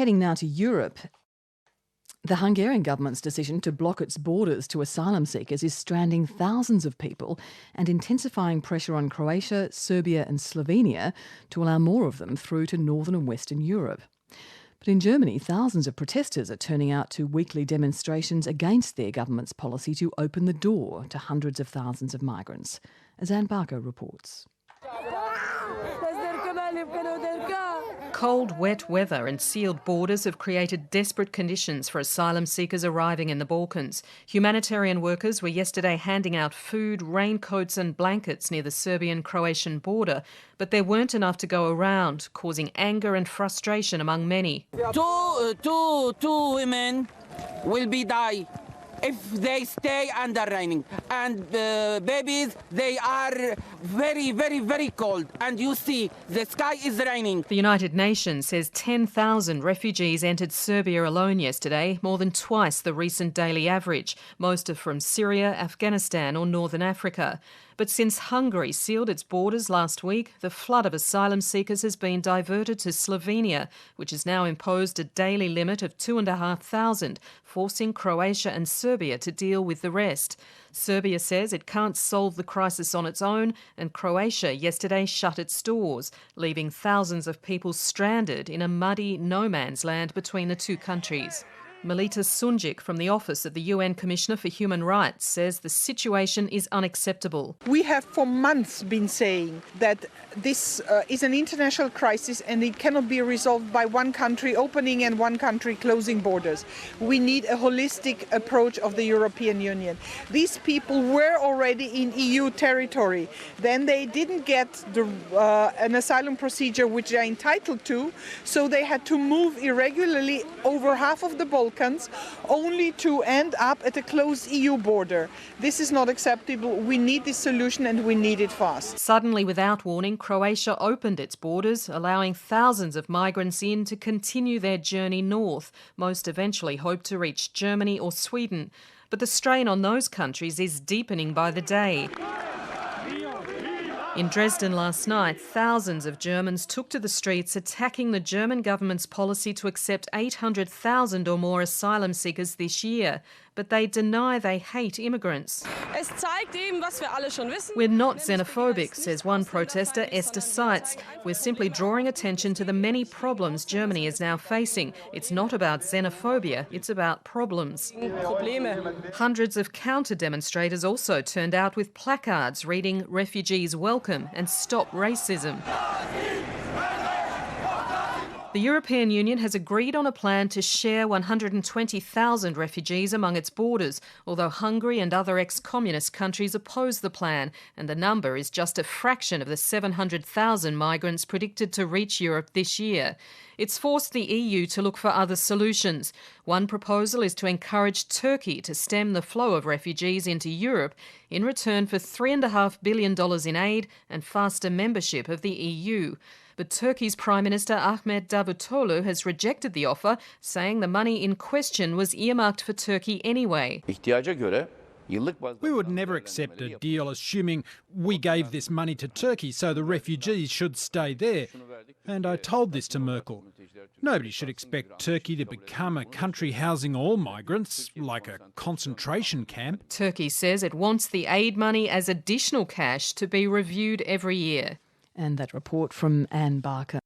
heading now to Europe. The Hungarian government's decision to block its borders to asylum seekers is stranding thousands of people and intensifying pressure on Croatia, Serbia and Slovenia to allow more of them through to northern and western Europe. But in Germany, thousands of protesters are turning out to weekly demonstrations against their government's policy to open the door to hundreds of thousands of migrants, as Anne Barker reports. Cold, wet weather and sealed borders have created desperate conditions for asylum seekers arriving in the Balkans. Humanitarian workers were yesterday handing out food, raincoats and blankets near the Serbian-Croatian border, but there weren't enough to go around, causing anger and frustration among many. Two women will be die if they stay under raining. And babies, they are very, very, very cold. And you see, the sky is raining. The United Nations says 10,000 refugees entered Serbia alone yesterday, more than twice the recent daily average. Most are from Syria, Afghanistan or Northern Africa. But since Hungary sealed its borders last week, the flood of asylum seekers has been diverted to Slovenia, which has now imposed a daily limit of 2,500, forcing Croatia and Serbia to deal with the rest. Serbia says it can't solve the crisis on its own, and Croatia yesterday shut its doors, leaving thousands of people stranded in a muddy no-man's land between the two countries. Melita Sunjic from the Office of the UN Commissioner for Human Rights says the situation is unacceptable. We have for months been saying that this is an international crisis and it cannot be resolved by one country opening and one country closing borders. We need a holistic approach of the European Union. These people were already in EU territory. Then they didn't get an asylum procedure which they're entitled to, so they had to move irregularly over half of the Balkans, only to end up at a closed EU border. This is not acceptable. We need this solution and we need it fast. Suddenly, without warning, Croatia opened its borders, allowing thousands of migrants in to continue their journey north. Most eventually hope to reach Germany or Sweden. But the strain on those countries is deepening by the day. In Dresden last night, thousands of Germans took to the streets attacking the German government's policy to accept 800,000 or more asylum seekers this year. But they deny they hate immigrants. We're not xenophobic, says one protester, Esther Seitz. We're simply drawing attention to the many problems Germany is now facing. It's not about xenophobia, it's about problems. Hundreds of counter-demonstrators also turned out with placards reading "Refugees welcome" and "Stop racism." The European Union has agreed on a plan to share 120,000 refugees among its borders, although Hungary and other ex-communist countries oppose the plan, and the number is just a fraction of the 700,000 migrants predicted to reach Europe this year. It's forced the EU to look for other solutions. One proposal is to encourage Turkey to stem the flow of refugees into Europe in return for $3.5 billion in aid and faster membership of the EU. But Turkey's Prime Minister Ahmet Davutoglu has rejected the offer, saying the money in question was earmarked for Turkey anyway. We would never accept a deal assuming we gave this money to Turkey so the refugees should stay there. And I told this to Merkel. Nobody should expect Turkey to become a country housing all migrants, like a concentration camp. Turkey says it wants the aid money as additional cash to be reviewed every year. And that report from Anne Barker.